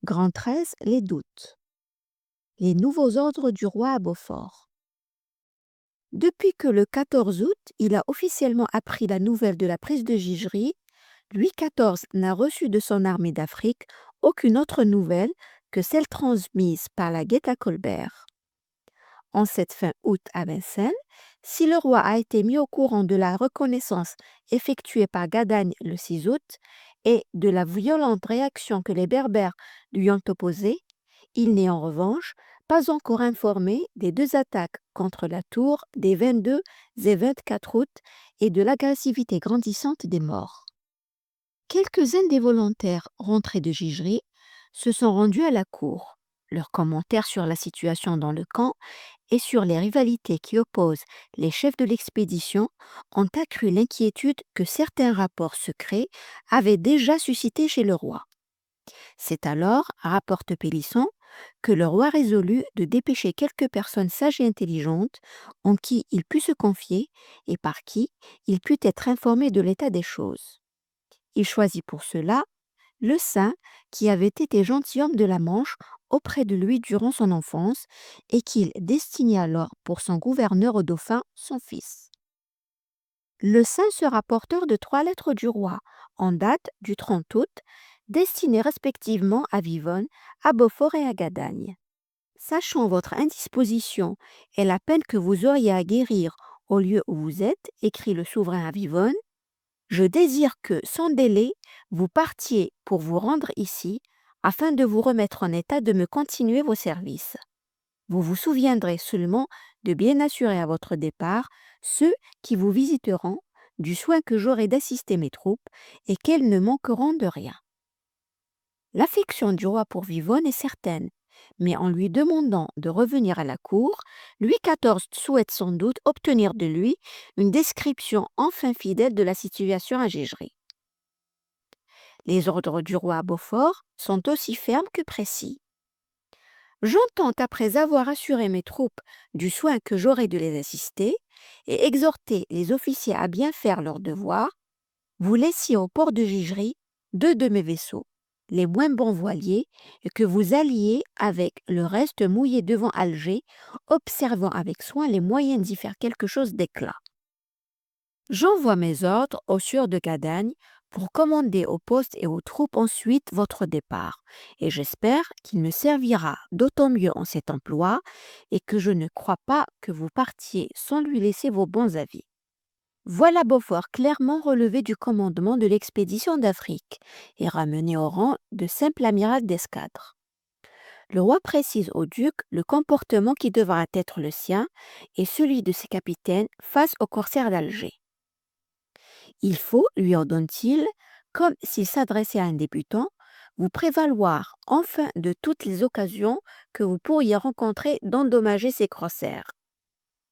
Grand 13, les doutes. Les nouveaux ordres du roi à Beaufort. Depuis que le 14 août, il a officiellement appris la nouvelle de la prise de Gigerie, Louis XIV n'a reçu de son armée d'Afrique aucune autre nouvelle que celle transmise par la Guette à Colbert. En cette fin août à Vincennes, si le roi a été mis au courant de la reconnaissance effectuée par Gadagne le 6 août et de la violente réaction que les Berbères lui ont opposée, il n'est en revanche pas encore informé des deux attaques contre la tour des 22 et 24 août et de l'agressivité grandissante des morts. Quelques-uns des volontaires rentrés de Gigerie se sont rendus à la cour. Leurs commentaires sur la situation dans le camp et sur les rivalités qui opposent les chefs de l'expédition ont accru l'inquiétude que certains rapports secrets avaient déjà suscité chez le roi. C'est alors, rapporte Pélisson, que le roi résolut de dépêcher quelques personnes sages et intelligentes en qui il put se confier et par qui il put être informé de l'état des choses. Il choisit pour cela le saint qui avait été gentilhomme de la Manche auprès de lui durant son enfance et qu'il destinait alors pour son gouverneur au dauphin, son fils. Le saint sera porteur de 3 lettres du roi, en date du 30 août, destinées respectivement à Vivonne, à Beaufort et à Gadagne. Sachant votre indisposition et la peine que vous auriez à guérir au lieu où vous êtes, écrit le souverain à Vivonne, je désire que, sans délai, vous partiez pour vous rendre ici, afin de vous remettre en état de me continuer vos services. Vous vous souviendrez seulement de bien assurer à votre départ ceux qui vous visiteront du soin que j'aurai d'assister mes troupes et qu'elles ne manqueront de rien. L'affection du roi pour Vivonne est certaine, mais en lui demandant de revenir à la cour, Louis XIV souhaite sans doute obtenir de lui une description enfin fidèle de la situation à Gigerie. Les ordres du roi à Beaufort sont aussi fermes que précis. J'entends, après avoir assuré mes troupes du soin que j'aurai de les assister et exhorté les officiers à bien faire leur devoir, vous laissiez au port de Gigerie 2 de mes vaisseaux, les moins bons voiliers, et que vous alliez avec le reste mouiller devant Alger, observant avec soin les moyens d'y faire quelque chose d'éclat. J'envoie mes ordres au sieur de Gadagne pour commander aux postes et aux troupes ensuite votre départ, et j'espère qu'il me servira d'autant mieux en cet emploi et que je ne crois pas que vous partiez sans lui laisser vos bons avis. Voilà Beaufort clairement relevé du commandement de l'expédition d'Afrique et ramené au rang de simple amiral d'escadre. Le roi précise au duc le comportement qui devra être le sien et celui de ses capitaines face aux corsaires d'Alger. Il faut, lui ordonne-t-il, comme s'il s'adressait à un débutant, vous prévaloir enfin de toutes les occasions que vous pourriez rencontrer d'endommager ces corsaires.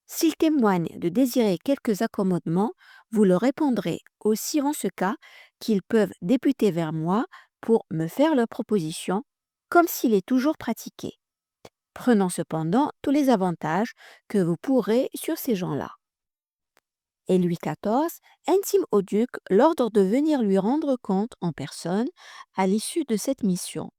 S'ils témoignent de désirer quelques accommodements, vous leur répondrez aussi en ce cas qu'ils peuvent débuter vers moi pour me faire leurs propositions, comme s'il est toujours pratiqué, prenant cependant tous les avantages que vous pourrez sur ces gens-là. Et Louis XIV intime au duc l'ordre de venir lui rendre compte en personne à l'issue de cette mission.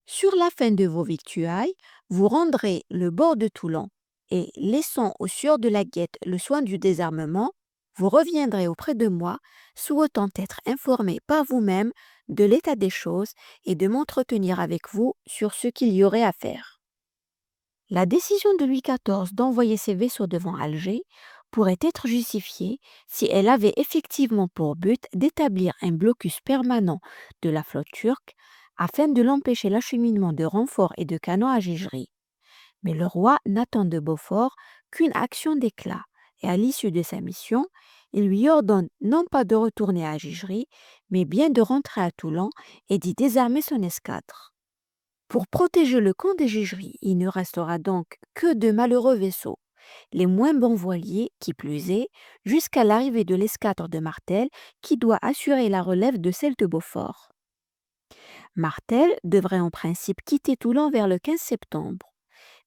Sur la fin de vos victuailles, vous rendrez le bord de Toulon et, laissant au sieur de la Guette le soin du désarmement, vous reviendrez auprès de moi, souhaitant être informé par vous-même de l'état des choses et de m'entretenir avec vous sur ce qu'il y aurait à faire. La décision de Louis XIV d'envoyer ses vaisseaux devant Alger pourrait être justifiée si elle avait effectivement pour but d'établir un blocus permanent de la flotte turque afin de l'empêcher l'acheminement de renforts et de canons à Gigerie. Mais le roi n'attend de Beaufort qu'une action d'éclat, et à l'issue de sa mission, il lui ordonne non pas de retourner à Gigerie, mais bien de rentrer à Toulon et d'y désarmer son escadre. Pour protéger le camp des Gigeries, il ne restera donc que de malheureux vaisseaux, les moins bons voiliers, qui plus est, jusqu'à l'arrivée de l'escadre de Martel, qui doit assurer la relève de celle de Beaufort. Martel devrait en principe quitter Toulon vers le 15 septembre.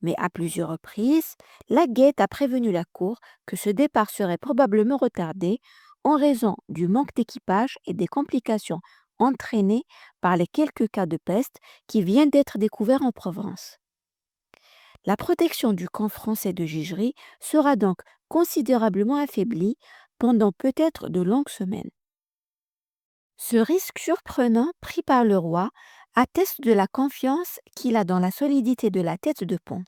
Mais à plusieurs reprises, la Guette a prévenu la cour que ce départ serait probablement retardé en raison du manque d'équipage et des complications entraînés par les quelques cas de peste qui viennent d'être découverts en Provence. La protection du camp français de Gigery sera donc considérablement affaiblie pendant peut-être de longues semaines. Ce risque surprenant pris par le roi atteste de la confiance qu'il a dans la solidité de la tête de pont.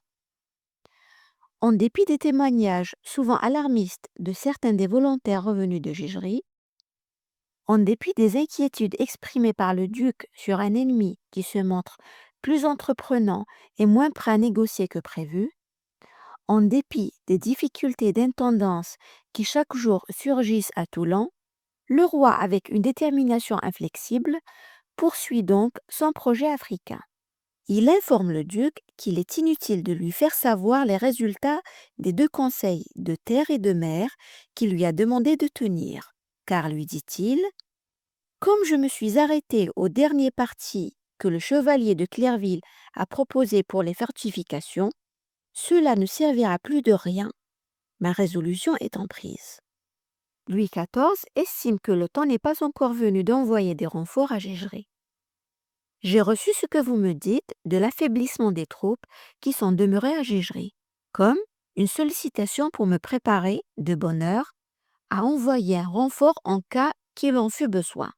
En dépit des témoignages souvent alarmistes de certains des volontaires revenus de Gigery, en dépit des inquiétudes exprimées par le duc sur un ennemi qui se montre plus entreprenant et moins prêt à négocier que prévu, en dépit des difficultés d'intendance qui chaque jour surgissent à Toulon, le roi, avec une détermination inflexible, poursuit donc son projet africain. Il informe le duc qu'il est inutile de lui faire savoir les résultats des 2 conseils de terre et de mer qu'il lui a demandé de tenir, car, lui dit-il, comme je me suis arrêté au dernier parti que le chevalier de Clerville a proposé pour les fortifications, cela ne servira plus de rien, ma résolution étant prise. Louis XIV estime que le temps n'est pas encore venu d'envoyer des renforts à Gigery. J'ai reçu ce que vous me dites de l'affaiblissement des troupes qui sont demeurées à Gigery, comme une sollicitation pour me préparer, de bonne heure, à envoyer un renfort en cas qu'il en fût besoin.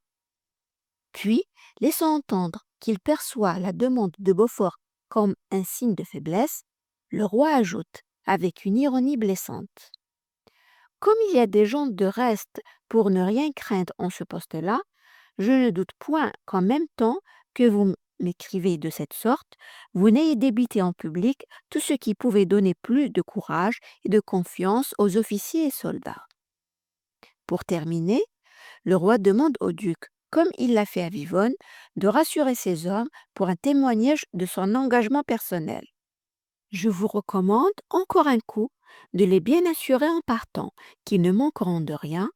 Puis, laissant entendre qu'il perçoit la demande de Beaufort comme un signe de faiblesse, le roi ajoute, avec une ironie blessante: comme il y a des gens de reste pour ne rien craindre en ce poste-là, je ne doute point qu'en même temps que vous m'écrivez de cette sorte, vous n'ayez débité en public tout ce qui pouvait donner plus de courage et de confiance aux officiers et soldats. Pour terminer, le roi demande au duc, comme il l'a fait à Vivonne, de rassurer ses hommes pour un témoignage de son engagement personnel. Je vous recommande encore un coup de les bien assurer en partant qu'ils ne manqueront de rien,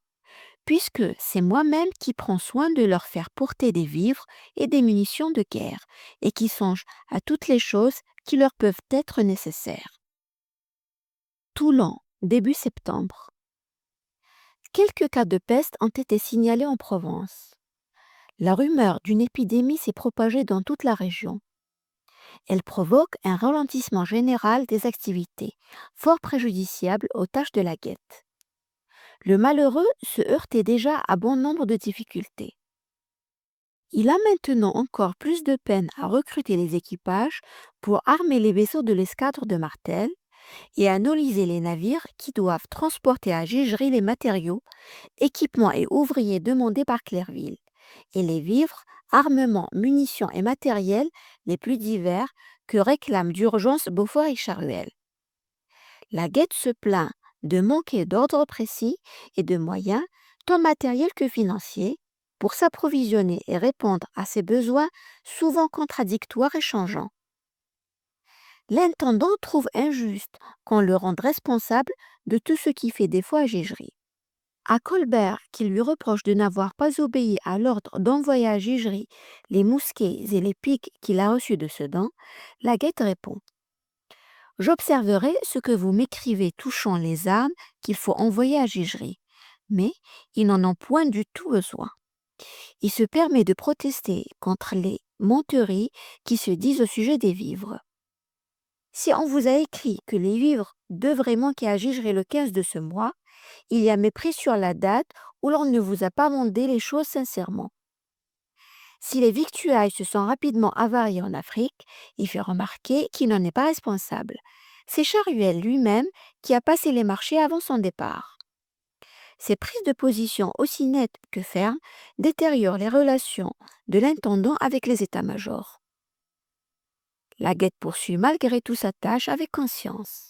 puisque c'est moi-même qui prends soin de leur faire porter des vivres et des munitions de guerre, et qui songe à toutes les choses qui leur peuvent être nécessaires. Toulon, début septembre. Quelques cas de peste ont été signalés en Provence. La rumeur d'une épidémie s'est propagée dans toute la région. Elle provoque un ralentissement général des activités, fort préjudiciable aux tâches de la guette. Le malheureux se heurtait déjà à bon nombre de difficultés. Il a maintenant encore plus de peine à recruter les équipages pour armer les vaisseaux de l'escadre de Martel et à noliser les navires qui doivent transporter à Gigery les matériaux, équipements et ouvriers demandés par Clerville, et les vivres, armements, munitions et matériels les plus divers que réclament d'urgence Beaufort et Charuel. La guette se plaint de manquer d'ordre précis et de moyens, tant matériels que financiers, pour s'approvisionner et répondre à ses besoins souvent contradictoires et changeants. L'intendant trouve injuste qu'on le rende responsable de tout ce qui fait défaut à Gigery. À Colbert, qui lui reproche de n'avoir pas obéi à l'ordre d'envoyer à Gigery les mousquets et les piques qu'il a reçus de Sedan, la guette répond: j'observerai ce que vous m'écrivez touchant les armes qu'il faut envoyer à Gigery, mais ils n'en ont point du tout besoin. Il se permet de protester contre les menteries qui se disent au sujet des vivres. Si on vous a écrit que les vivres devraient manquer à Gigery le 15 de ce mois, il y a mépris sur la date où l'on ne vous a pas mandé les choses sincèrement. Si les victuailles se sont rapidement avariées en Afrique, il fait remarquer qu'il n'en est pas responsable. C'est Charuel lui-même qui a passé les marchés avant son départ. Ces prises de position aussi nettes que fermes détériorent les relations de l'intendant avec les états-majors. La guette poursuit malgré tout sa tâche avec conscience.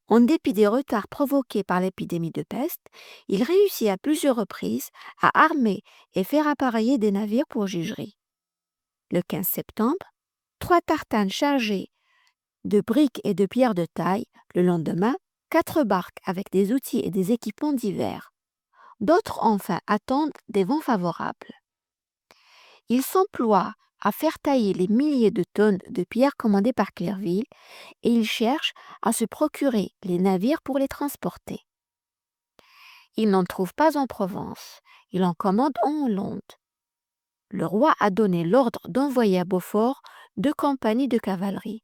En dépit des retards provoqués par l'épidémie de peste, il réussit à plusieurs reprises à armer et faire appareiller des navires pour Gigery. Le 15 septembre, 3 tartanes chargées de briques et de pierres de taille. Le lendemain, 4 barques avec des outils et des équipements divers. D'autres enfin attendent des vents favorables. Il s'emploie à faire tailler les milliers de tonnes de pierres commandées par Clerville et il cherche à se procurer les navires pour les transporter. Il n'en trouve pas en Provence, il en commande en Hollande. le roi a donné l'ordre d'envoyer à Beaufort 2 compagnies de cavalerie.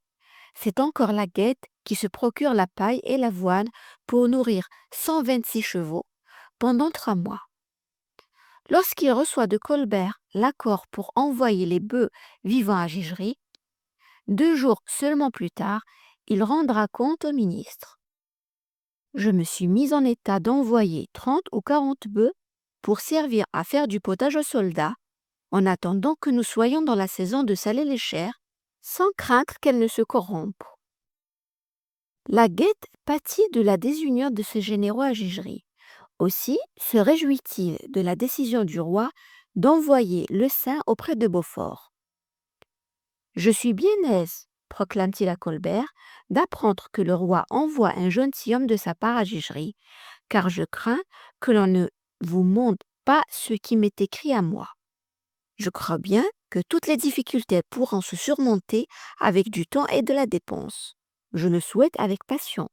C'est encore la Guette qui se procure la paille et l'avoine pour nourrir 126 chevaux pendant 3 mois. Lorsqu'il reçoit de Colbert l'accord pour envoyer les bœufs vivants à Gigery, 2 jours seulement plus tard, il rendra compte au ministre. Je me suis mis en état d'envoyer 30 ou 40 bœufs pour servir à faire du potage aux soldats, en attendant que nous soyons dans la saison de saler les chairs, sans craindre qu'elles ne se corrompent. La Guette pâtit de la désunion de ses généraux à Gigery. Aussi se réjouit-il de la décision du roi d'envoyer le saint auprès de Beaufort. « Je suis bien aise, proclame-t-il à Colbert, d'apprendre que le roi envoie un gentilhomme de sa part à Gigery, car je crains que l'on ne vous montre pas ce qui m'est écrit à moi. Je crois bien que toutes les difficultés pourront se surmonter avec du temps et de la dépense. Je le souhaite avec passion,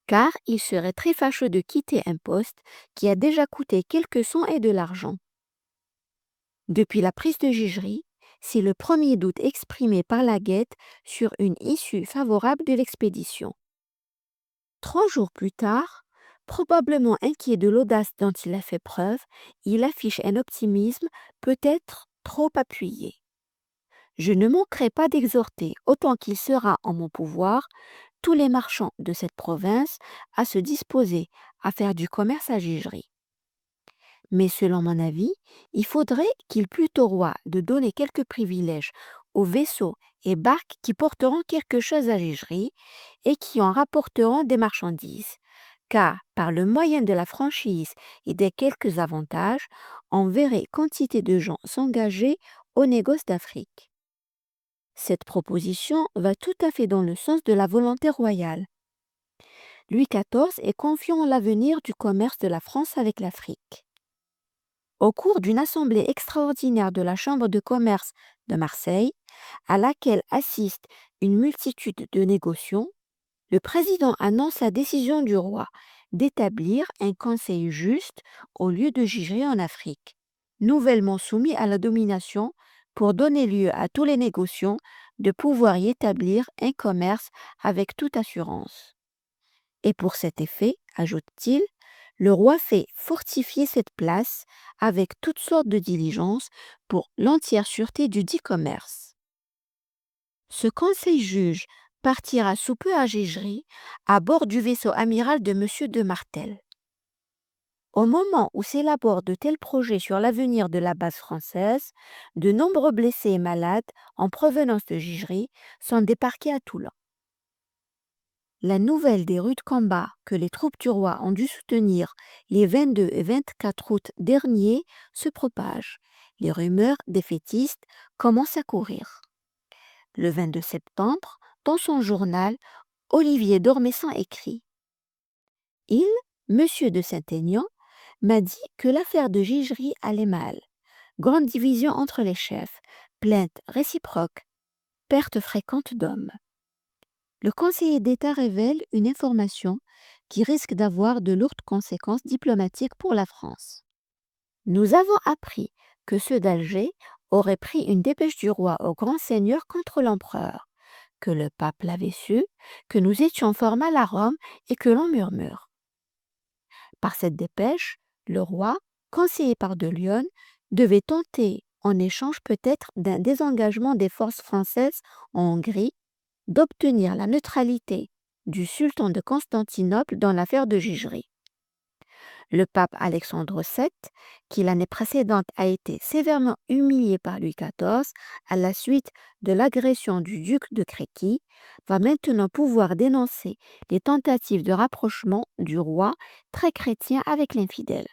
car il serait très fâcheux de quitter un poste qui a déjà coûté quelques sons et de l'argent. » Depuis la prise de Gigery, c'est le premier doute exprimé par la Guette sur une issue favorable de l'expédition. 3 jours plus tard, probablement inquiet de l'audace dont il a fait preuve, il affiche un optimisme peut-être trop appuyé. « Je ne manquerai pas d'exhorter, autant qu'il sera en mon pouvoir, tous les marchands de cette province à se disposer à faire du commerce à Gigery. Mais selon mon avis, il faudrait qu'il plût au roi de donner quelques privilèges aux vaisseaux et barques qui porteront quelque chose à Gigery et qui en rapporteront des marchandises, car par le moyen de la franchise et des quelques avantages, on verrait quantité de gens s'engager au négoce d'Afrique. » Cette proposition va tout à fait dans le sens de la volonté royale. Louis XIV est confiant en l'avenir du commerce de la France avec l'Afrique. Au cours d'une assemblée extraordinaire de la Chambre de commerce de Marseille, à laquelle assiste une multitude de négociants, le président annonce la décision du roi d'établir un conseil juste au lieu de Gigery en Afrique, nouvellement soumis à la domination pour donner lieu à tous les négociants de pouvoir y établir un commerce avec toute assurance. Et pour cet effet, ajoute-t-il, le roi fait fortifier cette place avec toutes sortes de diligences pour l'entière sûreté du dit commerce. Ce conseil juge partira sous peu à Gigery à bord du vaisseau amiral de M. de Martel. Au moment où s'élaborent de tels projets sur l'avenir de la base française, de nombreux blessés et malades en provenance de Gigery sont débarqués à Toulon. La nouvelle des rudes combats que les troupes du roi ont dû soutenir les 22 et 24 août derniers se propage. Les rumeurs défaitistes commencent à courir. Le 22 septembre, dans son journal, Olivier d'Ormesson écrit « Il, monsieur de Saint-Aignan, m'a dit que l'affaire de Gigery allait mal. Grande division entre les chefs, plaintes réciproques, perte fréquente d'hommes. » Le conseiller d'État révèle une information qui risque d'avoir de lourdes conséquences diplomatiques pour la France. Nous avons appris que ceux d'Alger auraient pris une dépêche du roi au grand seigneur contre l'empereur, que le pape l'avait su, que nous étions fort mal à Rome et que l'on murmure. Par cette dépêche, le roi, conseillé par de Lionne, devait tenter, en échange peut-être d'un désengagement des forces françaises en Hongrie, d'obtenir la neutralité du sultan de Constantinople dans l'affaire de Gigery. Le pape Alexandre VII, qui l'année précédente a été sévèrement humilié par Louis XIV à la suite de l'agression du duc de Créqui, va maintenant pouvoir dénoncer les tentatives de rapprochement du roi très chrétien avec l'infidèle.